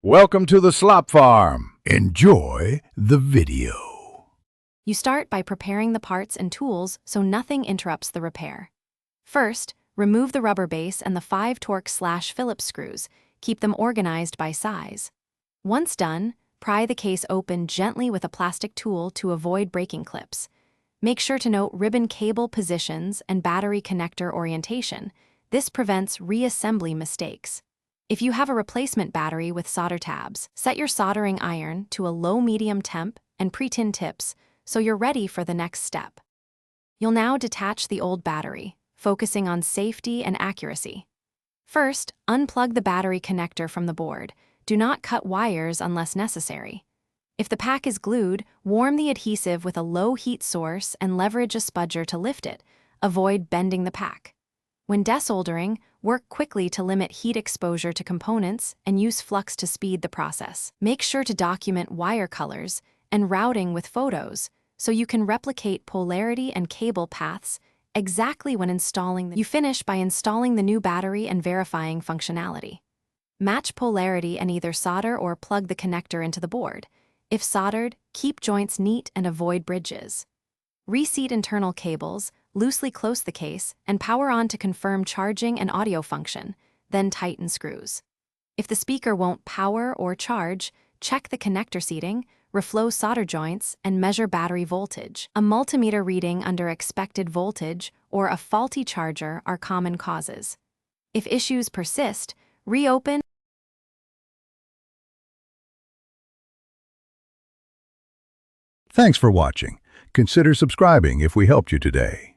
Welcome to the Slop Farm. Enjoy the video. You start by preparing the parts and tools so nothing interrupts the repair. First, remove the rubber base and the 5 Torx/Phillips screws. Keep them organized by size. Once done, pry the case open gently with a plastic tool to avoid breaking clips. Make sure to note ribbon cable positions and battery connector orientation. This prevents reassembly mistakes. If you have a replacement battery with solder tabs, set your soldering iron to a low-medium temp and pre-tin tips so you're ready for the next step. You'll now detach the old battery, focusing on safety and accuracy. First, unplug the battery connector from the board. Do not cut wires unless necessary. If the pack is glued, warm the adhesive with a low heat source and leverage a spudger to lift it. Avoid bending the pack. When desoldering, work quickly to limit heat exposure to components and use flux to speed the process. Make sure to document wire colors and routing with photos so you can replicate polarity and cable paths exactly when installing You finish by installing the new battery and verifying functionality. Match polarity and either solder or plug the connector into the board. If soldered, keep joints neat and avoid bridges. Reseat internal cables, loosely close the case, and power on to confirm charging and audio function, then tighten screws. If the speaker won't power or charge, check the connector seating, reflow solder joints, and measure battery voltage. A multimeter reading under expected voltage or a faulty charger are common causes. If issues persist, reopen. Thanks for watching. Consider subscribing if we helped you today.